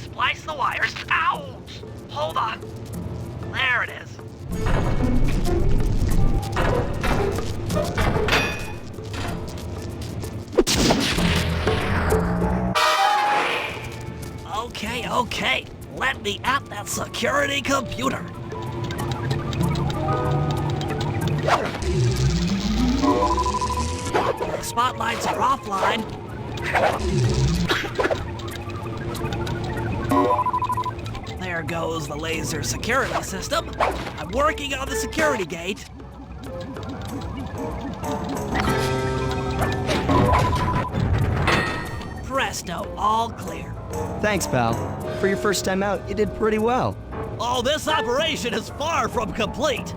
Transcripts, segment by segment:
splice the wires. Ouch! Hold on. There it is. Okay. Let me at that security computer. The spotlights are offline. There goes the laser security system. I'm working on the security gate. Presto, all clear. Thanks, pal. For your first time out, you did pretty well. Oh, this operation is far from complete.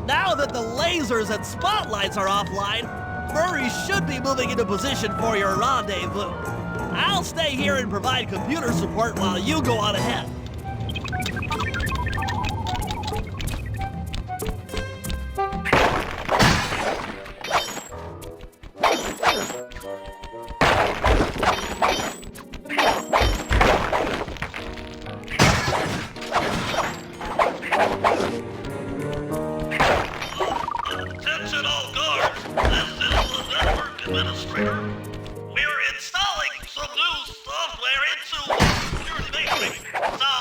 Now that the lasers and spotlights are offline, Murray should be moving into position for your rendezvous. I'll stay here and provide computer support while you go on ahead. Attention all guards, this is the network administrator. We're installing some new software into your matrix, so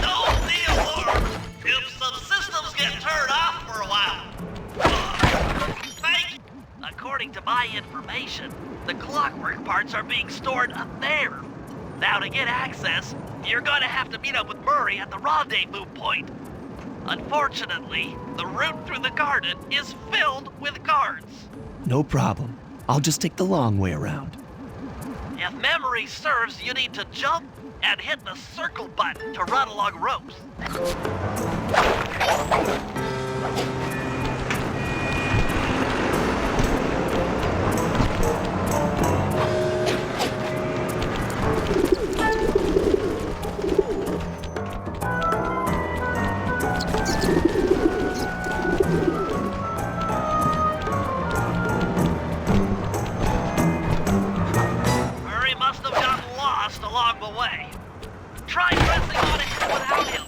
don't be alarmed if some systems get turned off for a while. Thank you. According to my information, the clockwork parts are being stored up there. Now to get access, you're gonna have to meet up with Murray at the rendezvous point. Unfortunately, the route through the garden is filled with guards. No problem. I'll just take the long way around. If memory serves, you need to jump and hit the circle button to run along ropes. Murray must have gotten lost along the way. Try pressing on it without him.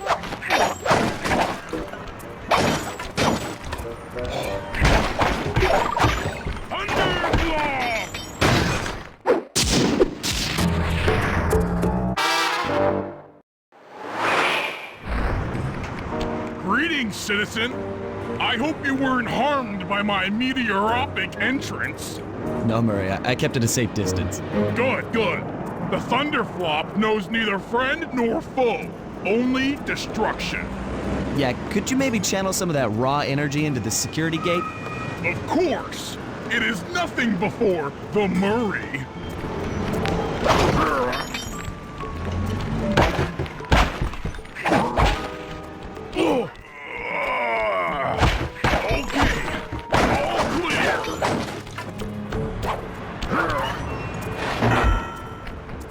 Greetings, citizen. I hope you weren't harmed by my meteoropic entrance. No, Murray, I kept at a safe distance. Good. The Thunderflop knows neither friend nor foe, only destruction. Yeah, could you maybe channel some of that raw energy into the security gate? Of course, it is nothing before the Murray.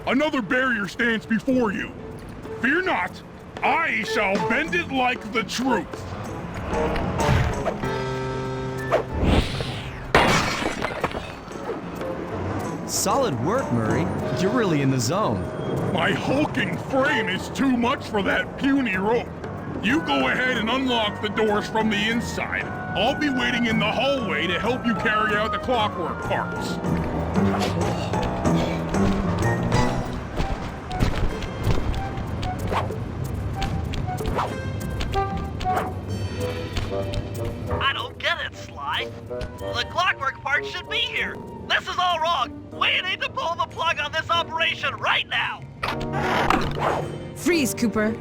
Another barrier stands before you. Fear not, I shall bend it like the truth. Solid work, Murray. You're really in the zone. My hulking frame is too much for that puny rope. You go ahead and unlock the doors from the inside. I'll be waiting in the hallway to help you carry out the clockwork parts. I don't get it, Sly. The clockwork part should be here. This is all wrong. We need to pull the plug on this operation right now. Freeze, Cooper.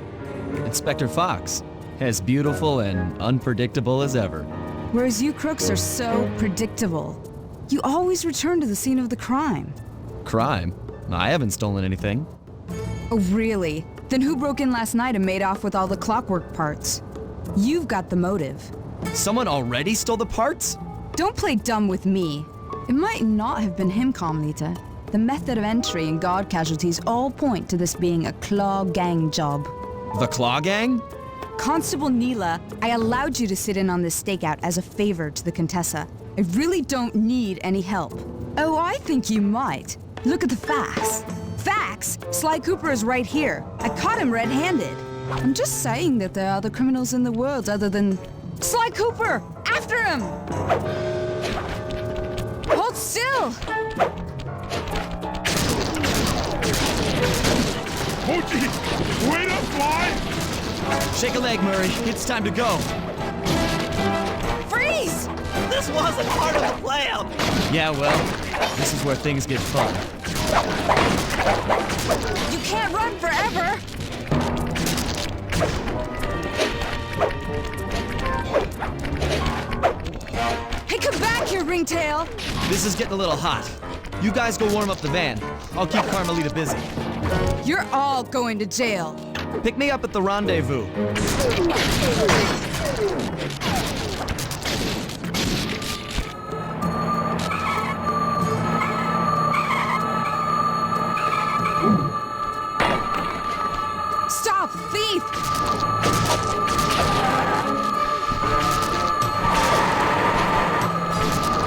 Inspector Fox, as beautiful and unpredictable as ever. Whereas you crooks are so predictable. You always return to the scene of the crime. Crime? I haven't stolen anything. Oh, really? Then who broke in last night and made off with all the clockwork parts? You've got the motive. Someone already stole the parts? Don't play dumb with me. It might not have been him, Carmelita. The method of entry and guard casualties all point to this being a Claw Gang job. The Claw Gang? Constable Neela, I allowed you to sit in on this stakeout as a favor to the Contessa. I really don't need any help. Oh, I think you might. Look at the facts. Facts! Sly Cooper is right here. I caught him red-handed. I'm just saying that there are other criminals in the world other than... Sly Cooper! After him! Hold still! Oh, geez! Wait up, Sly! Shake a leg, Murray. It's time to go. Freeze! This wasn't part of the plan. Yeah, well, this is where things get fun. You can't run forever! Hey, come back here, Ringtail! This is getting a little hot. You guys go warm up the van. I'll keep Carmelita busy. You're all going to jail. Pick me up at the rendezvous. Stop, thief!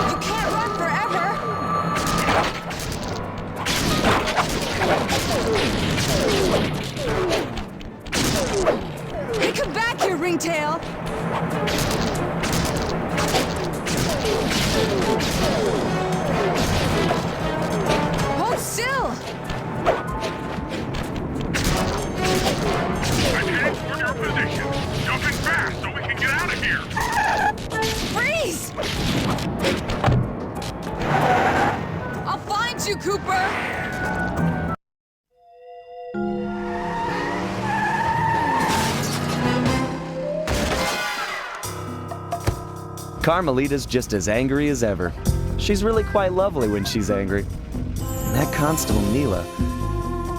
You can't run forever! Hey, come back here, Ringtail! Hold still! Head for your position. Jumping fast so we can get out of here. Freeze! I'll find you, Cooper! Carmelita's just as angry as ever. She's really quite lovely when she's angry. And that Constable Neela,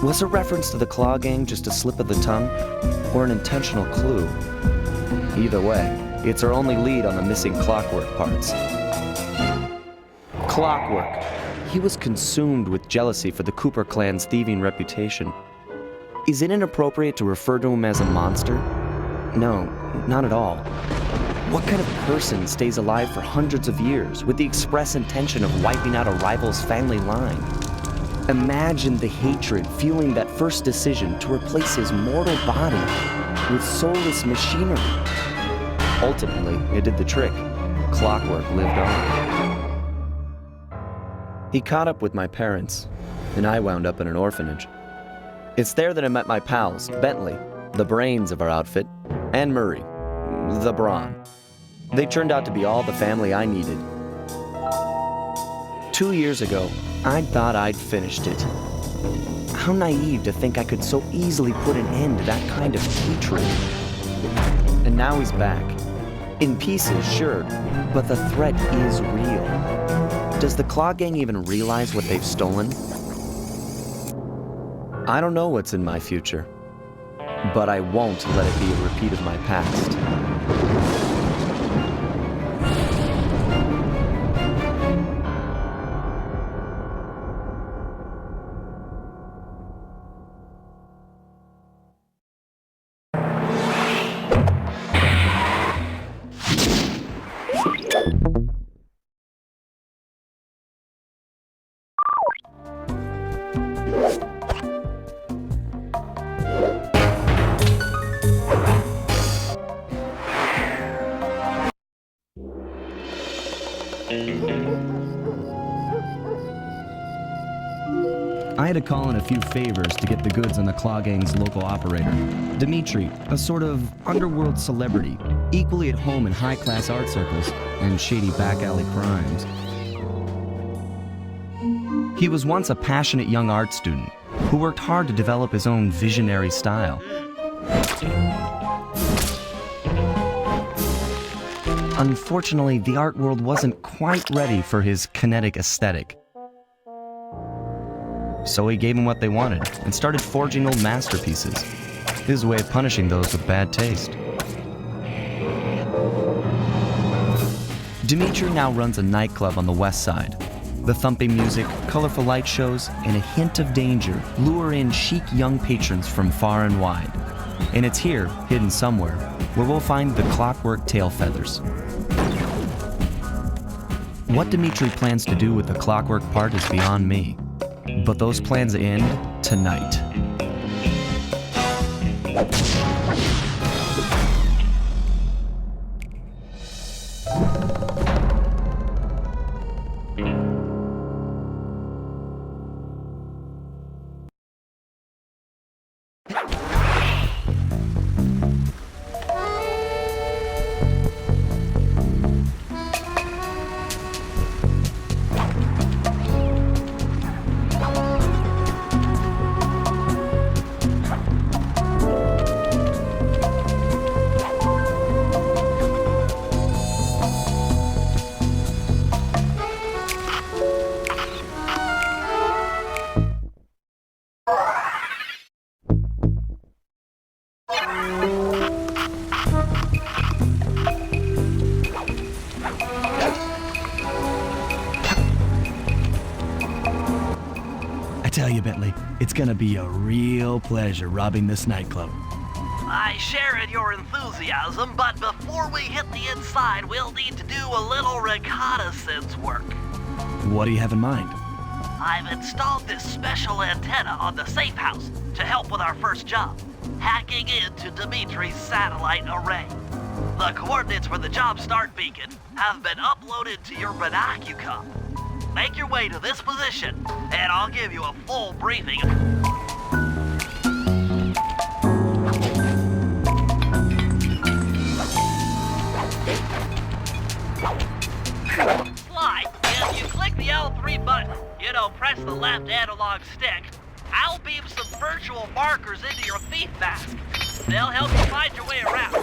was a reference to the Claw Gang just a slip of the tongue, or an intentional clue? Either way, it's our only lead on the missing Clockwork parts. Clockwork. He was consumed with jealousy for the Cooper clan's thieving reputation. Is it inappropriate to refer to him as a monster? No, not at all. What kind of person stays alive for hundreds of years with the express intention of wiping out a rival's family line? Imagine the hatred fueling that first decision to replace his mortal body with soulless machinery. Ultimately, it did the trick. Clockwork lived on. He caught up with my parents, and I wound up in an orphanage. It's there that I met my pals, Bentley, the brains of our outfit, and Murray, the brawn. They turned out to be all the family I needed. 2 years ago, I thought I'd finished it. How naive to think I could so easily put an end to that kind of hatred. And now he's back. In pieces, sure, but the threat is real. Does the Claw Gang even realize what they've stolen? I don't know what's in my future, but I won't let it be a repeat of my past. I had to call in a few favors to get the goods on the Claw Gang's local operator, Dimitri, a sort of underworld celebrity, equally at home in high-class art circles and shady back-alley crimes. He was once a passionate young art student who worked hard to develop his own visionary style. Unfortunately, the art world wasn't quite ready for his kinetic aesthetic. So he gave them what they wanted and started forging old masterpieces. His way of punishing those with bad taste. Dimitri now runs a nightclub on the west side. The thumping music, colorful light shows, and a hint of danger lure in chic young patrons from far and wide. And it's here, hidden somewhere, where we'll find the Clockwork tail feathers. What Dimitri plans to do with the Clockwork part is beyond me. But those plans end tonight. I tell you, Bentley, it's gonna be a real pleasure robbing this nightclub. I share in your enthusiasm, but before we hit the inside, we'll need to do a little reconnaissance work. What do you have in mind? I've installed this special antenna on the safe house to help with our first job, hacking into Dimitri's satellite array. The coordinates for the job start beacon have been uploaded to your binocucom. Make your way to this position, and I'll give you a full briefing. Slide, if you click the L3 button, press the left analog stick, I'll beam some virtual markers into your thief mask. They'll help you find your way around.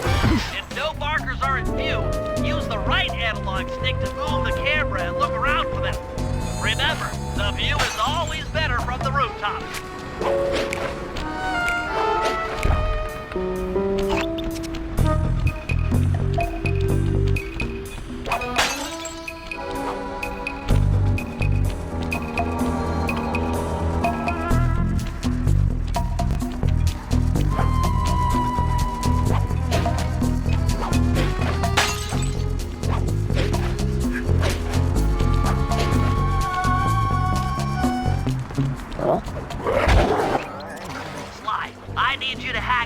If no markers are in view, use the right analog stick to move the camera and look around for them. Remember, the view is always better from the rooftop.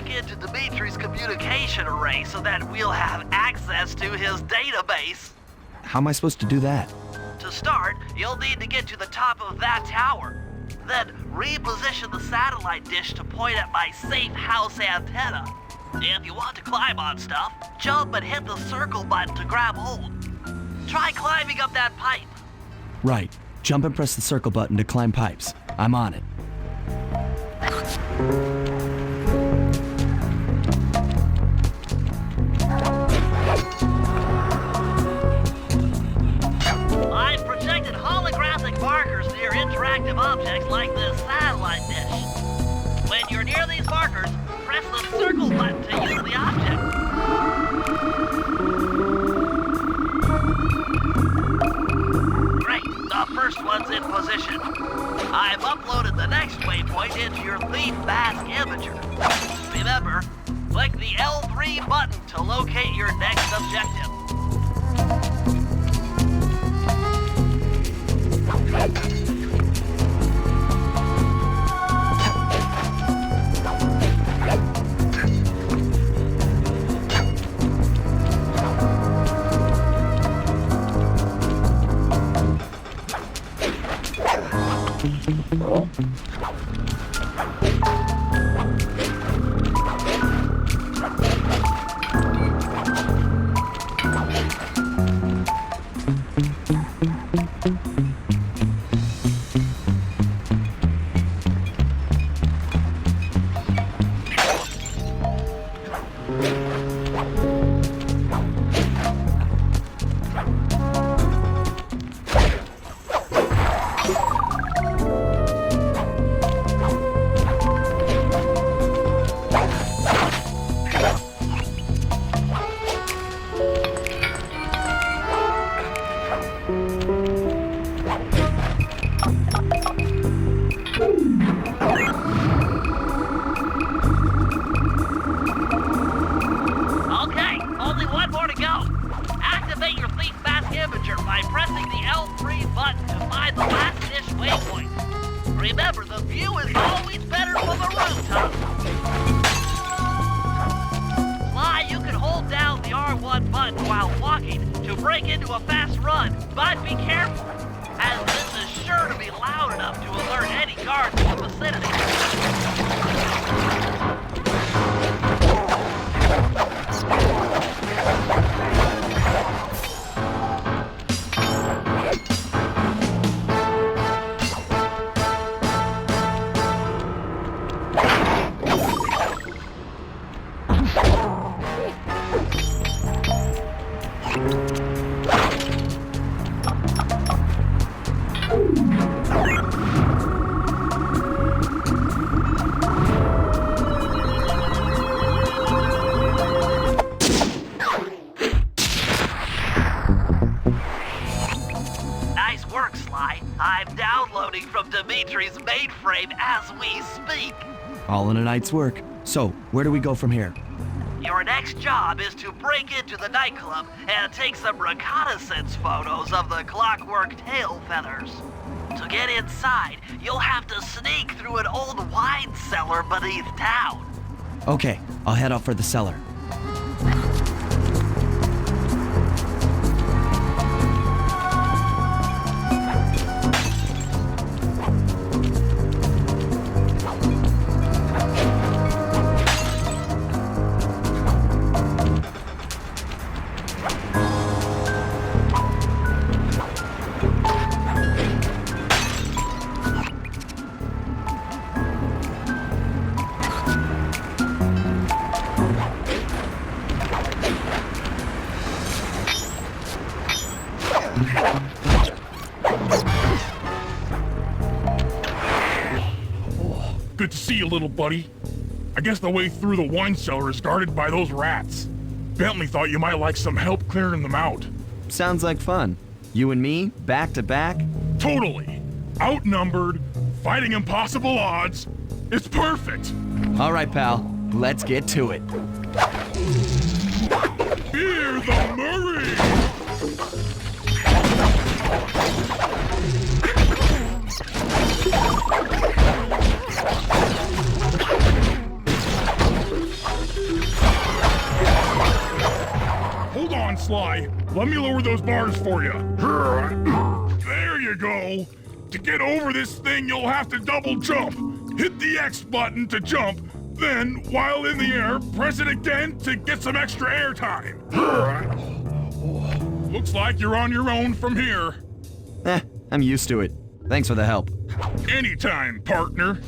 Into Dimitri's communication array so that we'll have access to his database. How am I supposed to do that? To start, you'll need to get to the top of that tower. Then reposition the satellite dish to point at my safe house antenna. If you want to climb on stuff, jump and hit the circle button to grab hold. Try climbing up that pipe. Right. Jump and press the circle button to climb pipes. I'm on it. I've projected holographic markers near interactive objects like this satellite dish. When you're near these markers, press the circle button to use the object. Great, the first one's in position. I've uploaded the next waypoint into your thief mask imager. Remember, click the L3 button to locate your next objective. break into a fast run, but be careful, as this is sure to be loud enough to alert any guards in the vicinity. Nice work, Sly. I'm downloading from Dimitri's mainframe as we speak. All in a night's work. So, where do we go from here? Your next job is to break into the nightclub and take some reconnaissance photos of the clockwork tail feathers. To get inside, you'll have to sneak through an old wine cellar beneath town. Okay, I'll head out for the cellar. Good to see you, little buddy. I guess the way through the wine cellar is guarded by those rats. Bentley thought you might like some help clearing them out. Sounds like fun. You and me, back to back? Totally. Outnumbered, fighting impossible odds. It's perfect. All right, pal. Let's get to it. Fear the Murray! Hold on, Sly. Let me lower those bars for you. There you go. To get over this thing, you'll have to double jump. Hit the X button to jump, then, while in the air, press it again to get some extra air time. Looks like you're on your own from here. I'm used to it. Thanks for the help. Anytime, partner.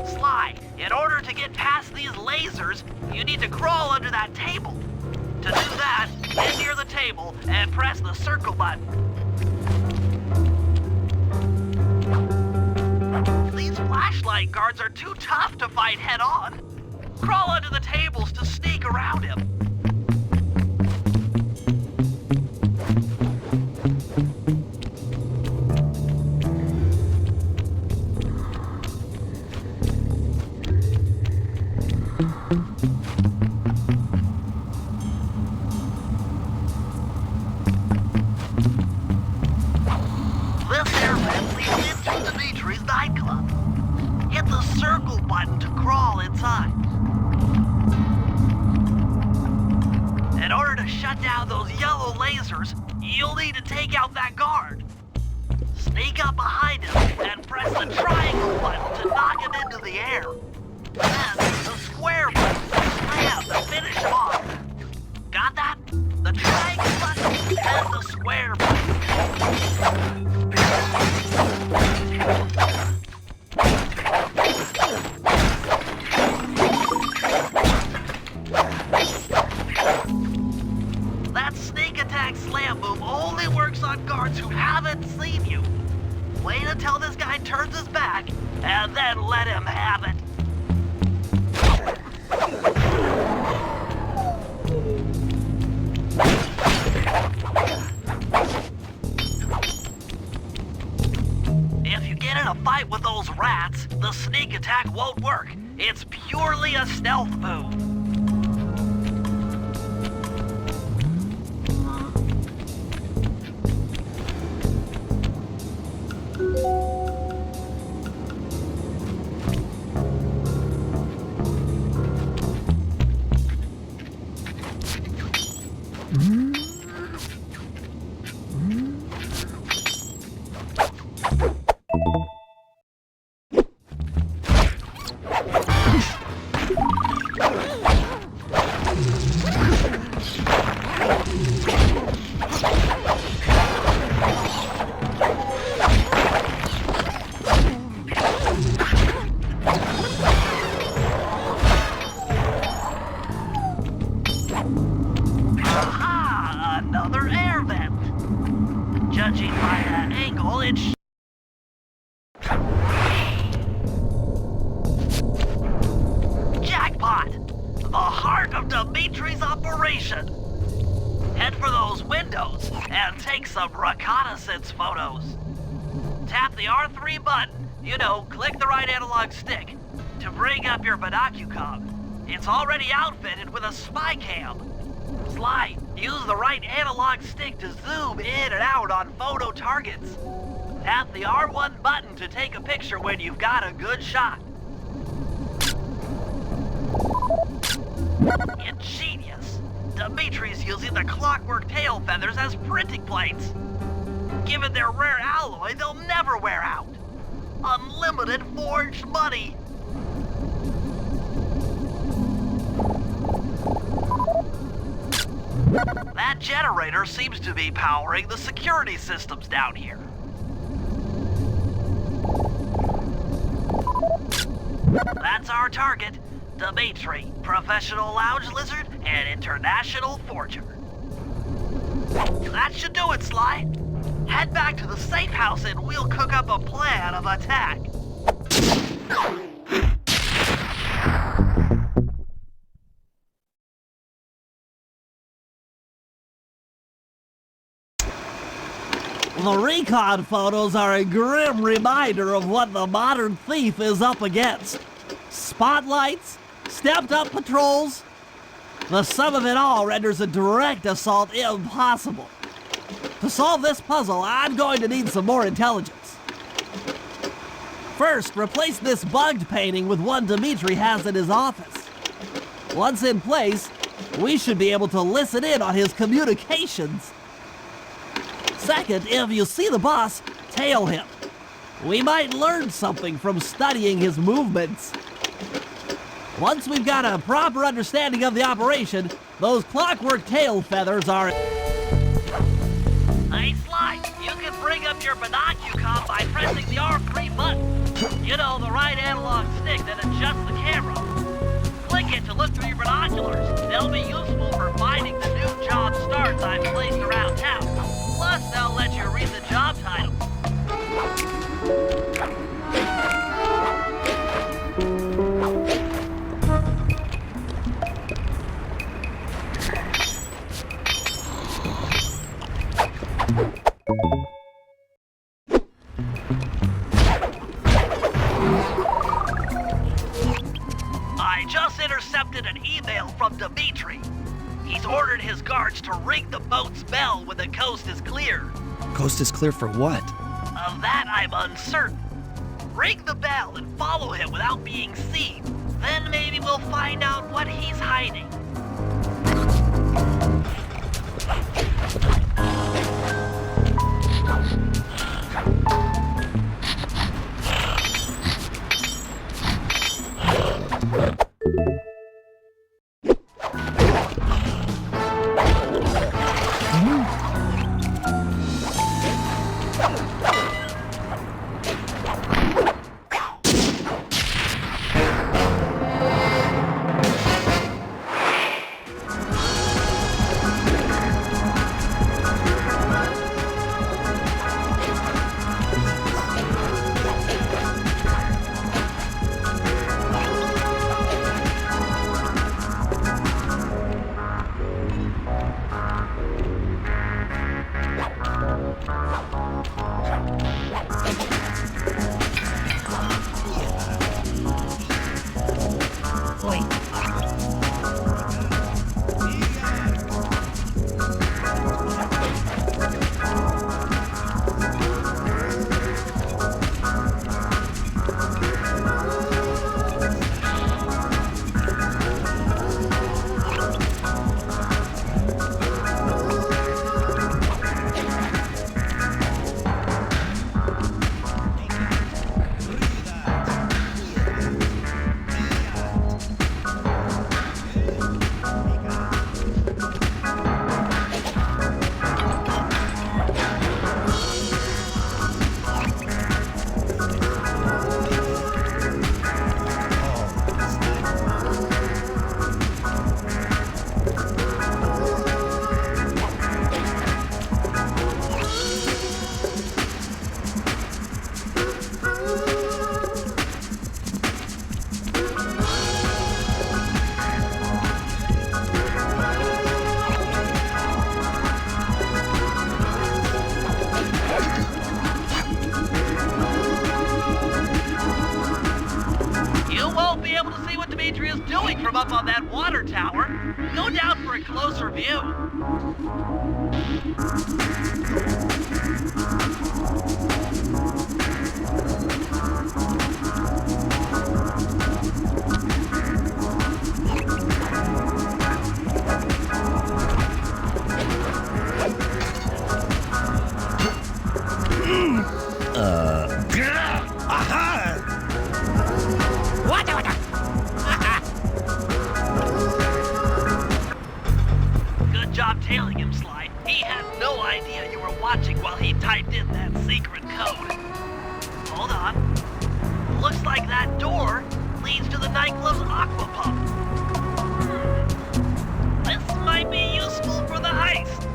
Sly, in order to get past these lasers, you need to crawl under that table. To do that, get near the table and press the circle button. These flashlight guards are too tough to fight head-on. Crawl under the tables to sneak around him. This airlift leads into Dimitri's nightclub. Hit the circle button to crawl inside. In order to shut down those yellow lasers, you'll need to take out that guard. Sneak up behind him and press the triangle button to knock him into the air. Then the square button to slam to finish him off. Got that? The triangle button and the square button. That sneak attack slam move only works on guards who haven't seen you. Wait until this guy turns his back, and then let him have it. If you get in a fight with those rats, the sneak attack won't work. It's purely a stealth move. Judging by that angle, it's... Jackpot! The heart of Dimitri's operation! Head for those windows and take some reconnaissance photos. Tap the R3 button, click the right analog stick, to bring up your binocucom. It's already outfitted with a spy cam. SLY, use the right analog stick to zoom in and out on photo targets. Tap the R1 button to take a picture when you've got a good shot. Ingenious. Dimitri's using the clockwork tail feathers as printing plates. Given their rare alloy, they'll never wear out. Unlimited forged money. That generator seems to be powering the security systems down here. That's our target, Dimitri, professional lounge lizard and international forger. That should do it, SLY. Head back to the safe house and we'll cook up a plan of attack. The recon photos are a grim reminder of what the modern thief is up against. Spotlights, stepped-up patrols. The sum of it all renders a direct assault impossible. To solve this puzzle, I'm going to need some more intelligence. First, replace this bugged painting with one Dimitri has in his office. Once in place, we should be able to listen in on his communications. Second, if you see the boss, tail him. We might learn something from studying his movements. Once we've got a proper understanding of the operation, those clockwork tail feathers are... Hey, SLY, you can bring up your binocucom by pressing the R3 button. The right analog stick that adjusts the camera. Click it to look through your binoculars. They'll be useful for finding the new job starts I've placed around town. Plus, they'll let you read the job titles. I just intercepted an email from Dimitri. He's ordered his guards to ring the boat's bell when the coast is clear. Coast is clear for what? Of that, I'm uncertain. Ring the bell and follow him without being seen. Then maybe we'll find out what he's hiding. up on that water tower. Go down for a closer view. Good job tailing him, Sly. He had no idea you were watching while he typed in that secret code. Hold on. Looks like that door leads to the nightclub's aqua pump. This might be useful for the heist.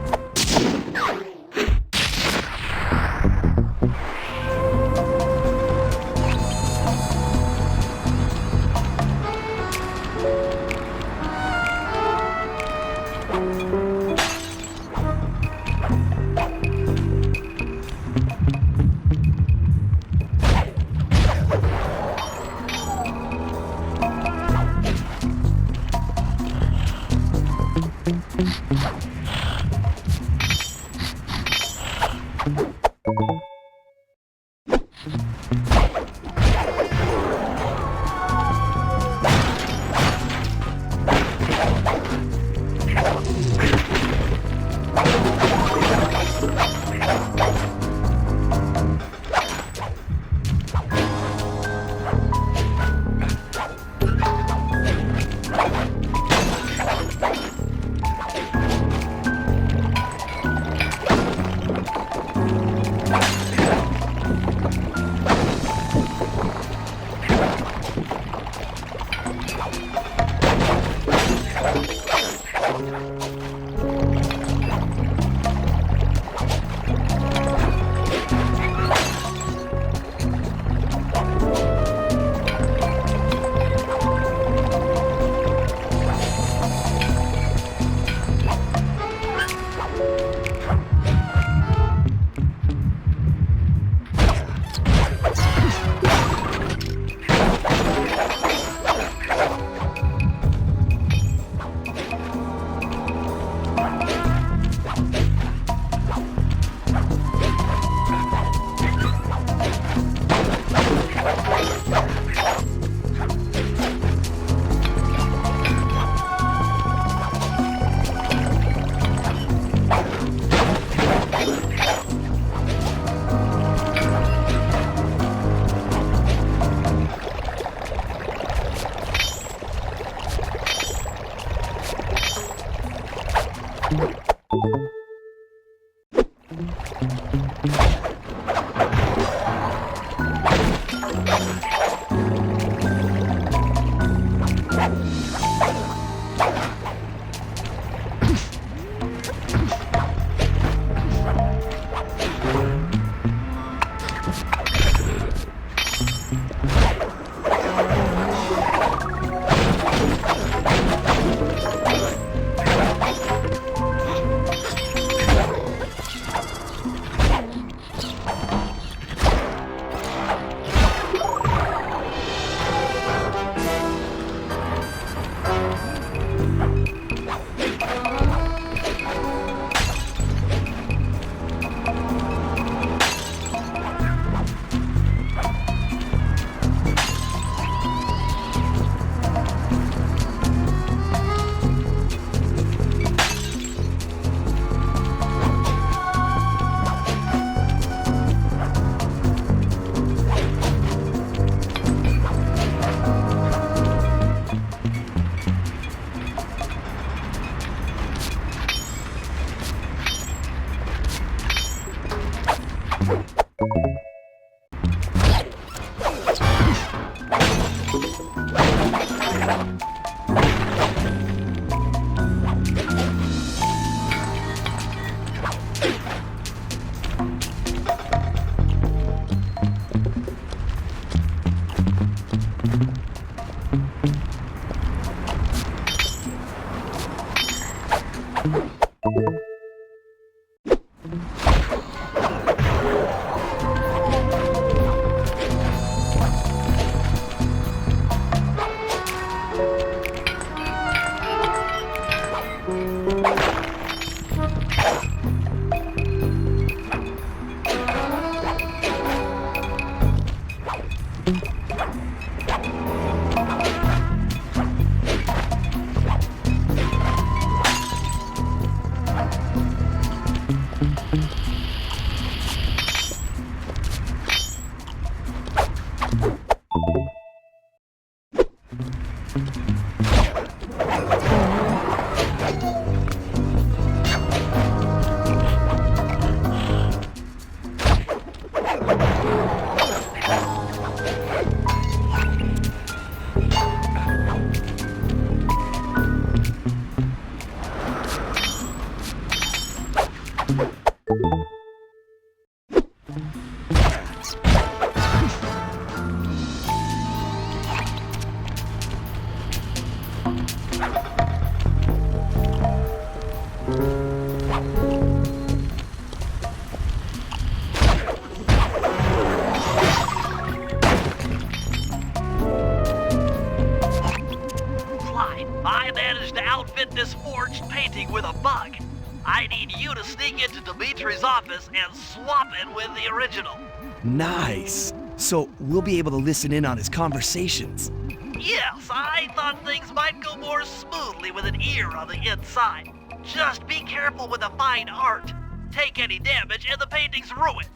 sneak into Dimitri's office and swap it with the original. Nice. So we'll be able to listen in on his conversations. Yes, I thought things might go more smoothly with an ear on the inside. Just be careful with the fine art. Take any damage and the painting's ruined.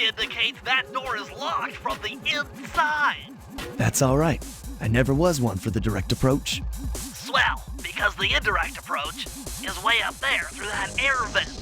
Indicates that door is locked from the inside. That's all right. I never was one for the direct approach. Swell, because the indirect approach is way up there through that air vent.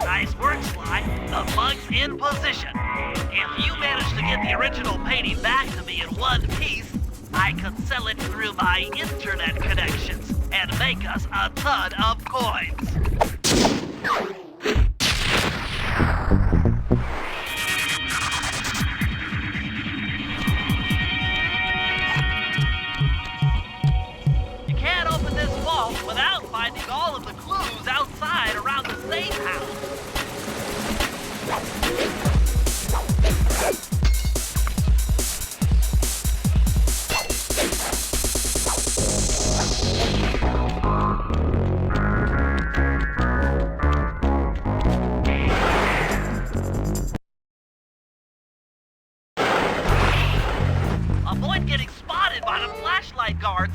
Nice work, Sly. The bug's in position. If you manage to get the original painting back to me in one piece, I could sell it through my internet connections and make us a ton of coins. You can't open this vault without finding all of the clues outside around the safe house. Avoid getting spotted by the flashlight guards.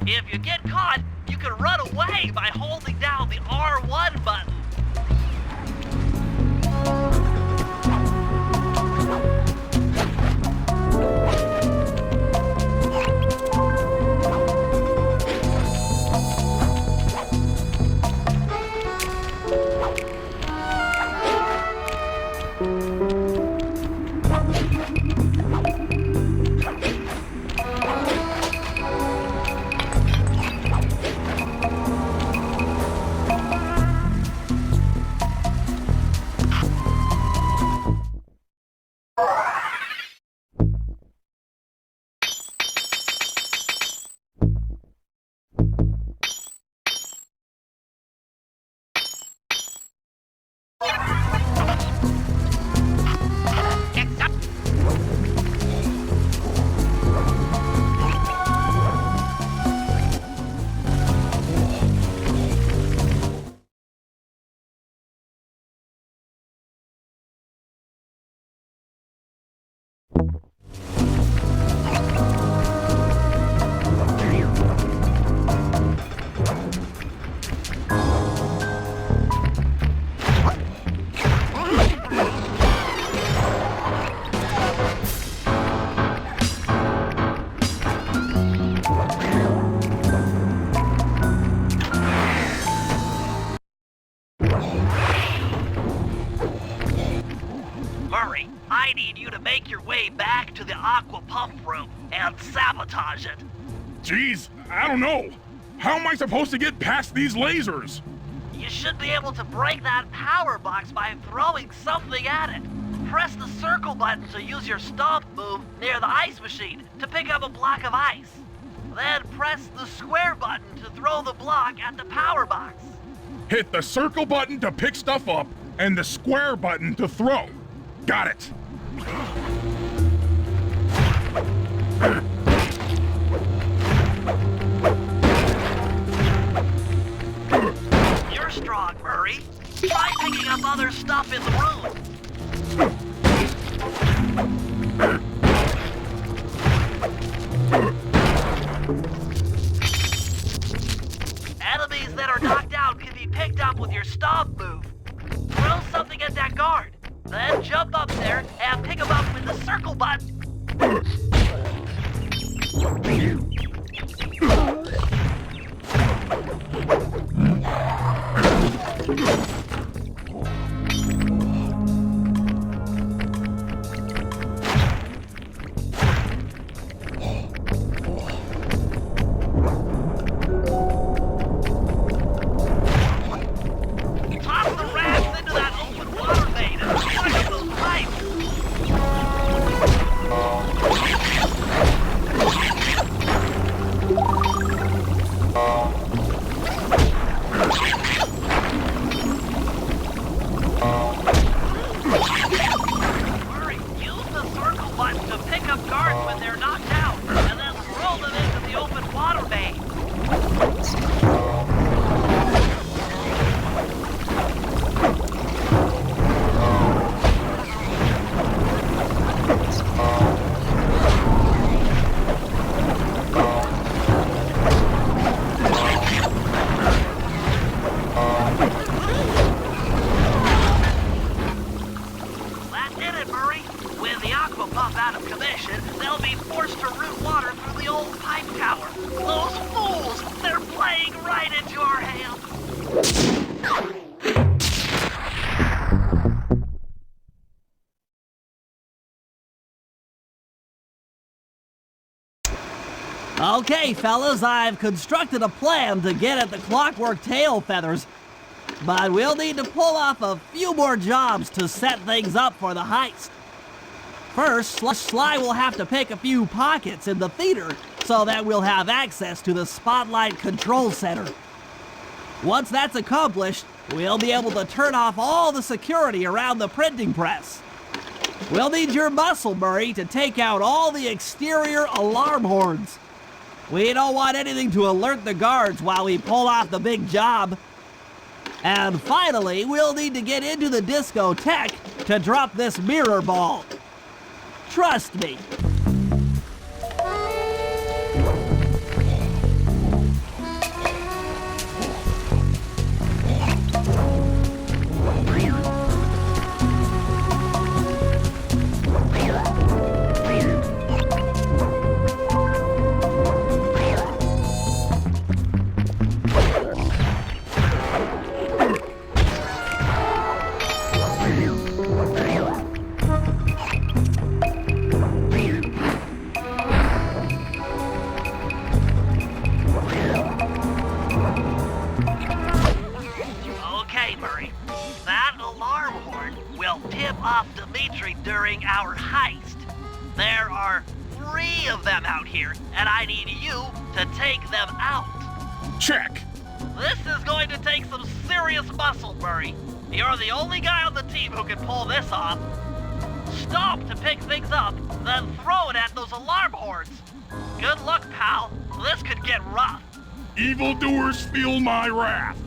If you get caught, you can run away by holding down the R1 button. aqua pump room and sabotage it. Jeez, I don't know. How am I supposed to get past these lasers? You should be able to break that power box by throwing something at it. Press the circle button to use your stomp move near the ice machine to pick up a block of ice. Then press the square button to throw the block at the power box. Hit the circle button to pick stuff up and the square button to throw. Got it. You're strong, Murray. Try picking up other stuff in the room. Enemies that are knocked out can be picked up with your stomp move. Throw something at that guard, then jump up there and pick him up with the circle button. Toss the rats into that open water main and flush those pipes. Murray, use the circle button to pick up guards when they're knocked out, and then throw them into the open water main. That did it, Murray. With the aqua pump out of commission, they'll be forced to route water through the old pipe tower. Those fools! They're playing right into our hands. Okay, fellas, I've constructed a plan to get at the clockwork tail feathers. But we'll need to pull off a few more jobs to set things up for the heist. First, SLY will have to pick a few pockets in the theater so that we'll have access to the Spotlight Control Center. Once that's accomplished, we'll be able to turn off all the security around the printing press. We'll need your muscle, Murray, to take out all the exterior alarm horns. We don't want anything to alert the guards while we pull off the big job. And finally, we'll need to get into the discotheque to drop this mirror ball. Trust me. Okay, Murray. That alarm horn will tip off Dimitri during our heist. There are 3 of them out here, and I need you to take them out. Check. This is going to take some serious muscle, Murray. You're the only guy on the team who can pull this off. Stop to pick things up, then throw it at those alarm horns. Good luck, pal. This could get rough. Evildoers feel my wrath.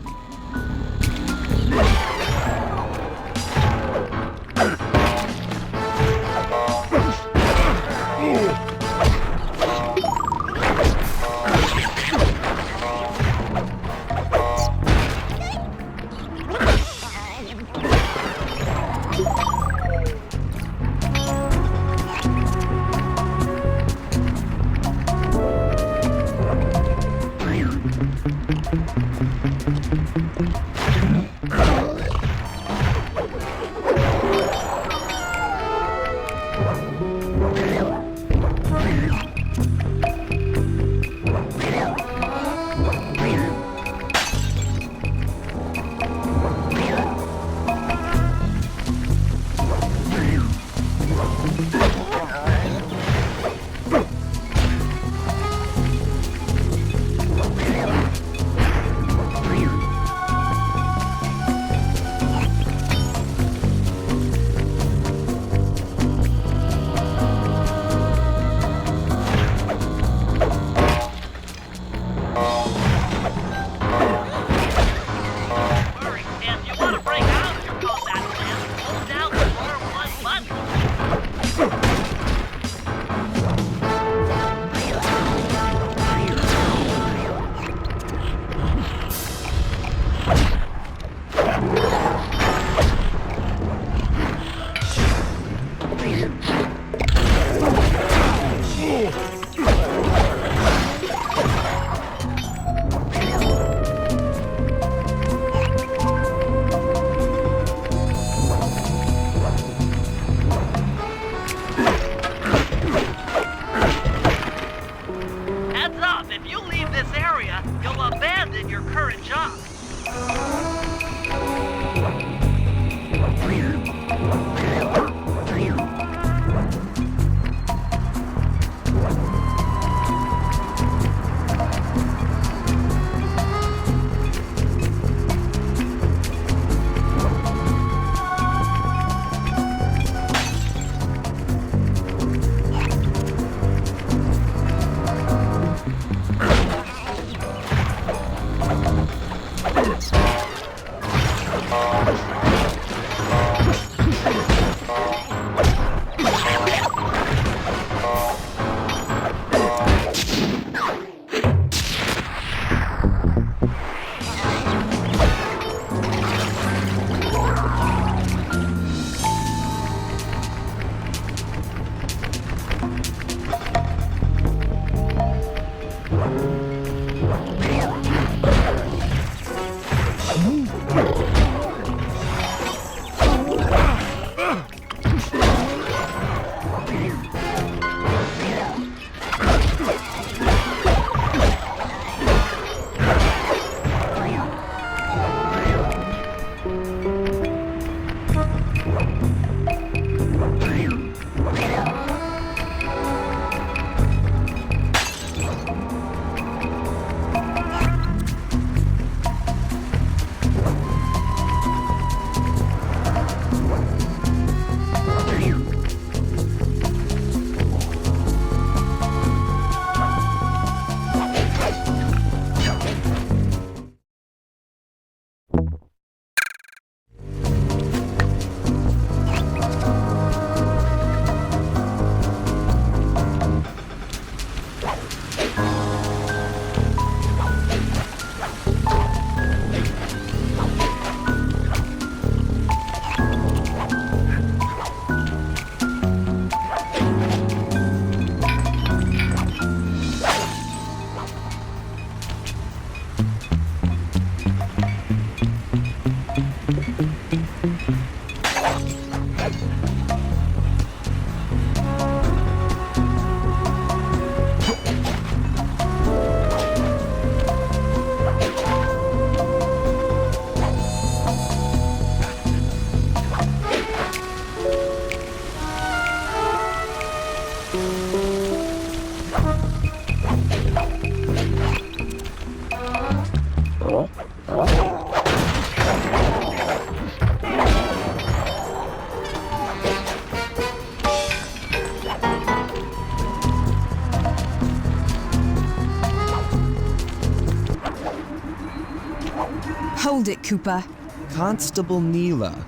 Hold it, Cooper. Constable Neela.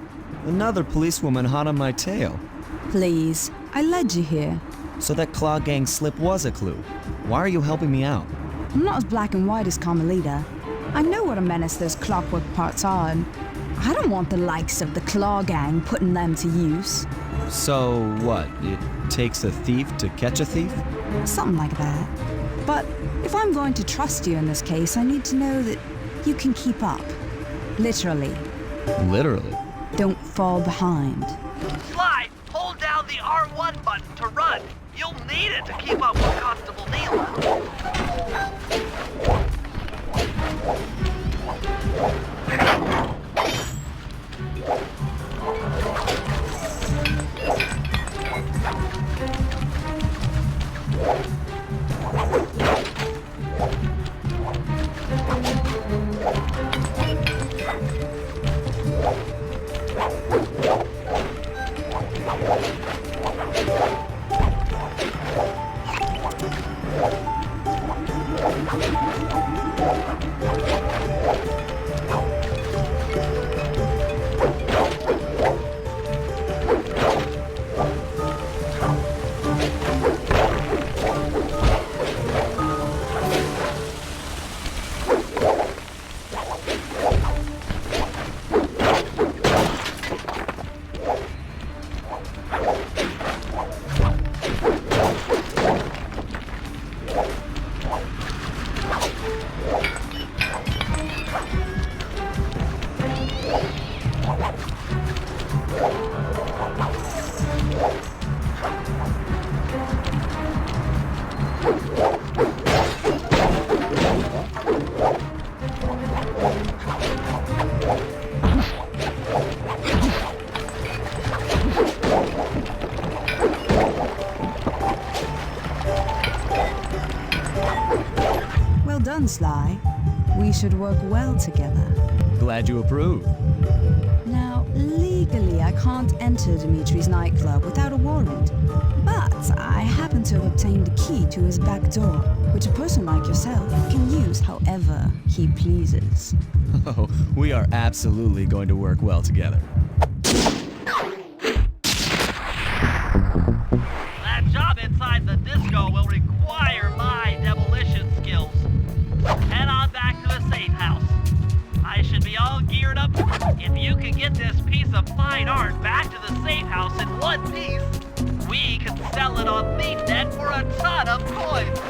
Another policewoman hot on my tail. Please, I led you here. So that Claw Gang slip was a clue. Why are you helping me out? I'm not as black and white as Carmelita. I know what a menace those clockwork parts are, and I don't want the likes of the Claw Gang putting them to use. So what? It takes a thief to catch a thief? Something like that. But if I'm going to trust you in this case, I need to know that you can keep up. Literally. Literally. Don't fall behind. Sly, hold down the R1 button to run. You'll need it to keep up with Constable Neela. Well done, Sly. We should work well together. Glad you approve. Now, legally, I can't enter Dimitri's nightclub without a warrant. But I happen to have obtained a key to his back door, which a person like yourself can use however he pleases. Oh, we are absolutely going to work well together. That job inside the disco will require my demolition skills. Head on back to the safe house. I should be all geared up. If you can get this piece of fine art back to the safe house in one piece, we can sell it on ThiefNet for a ton of coins.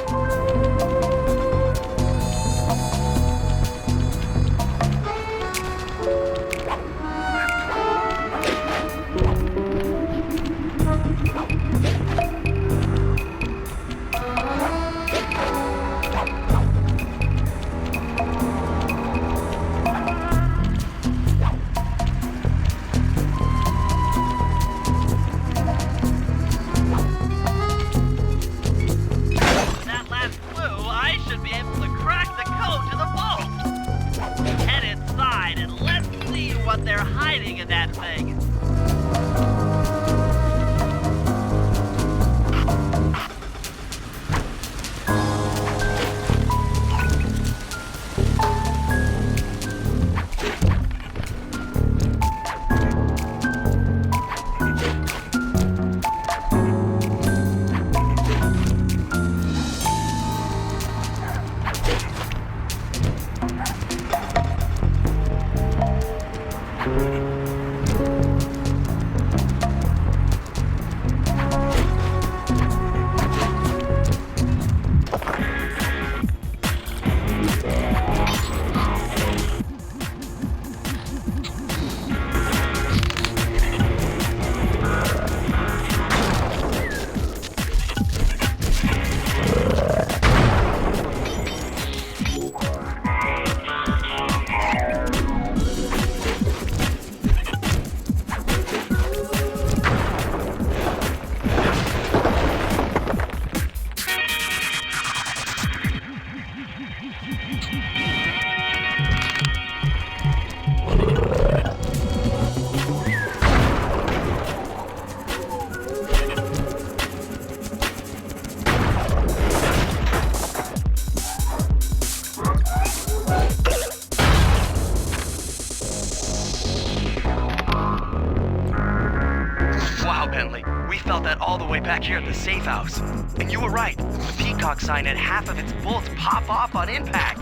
charge here at the safe house. And you were right. The Peacock sign had half of its bolts pop off on impact.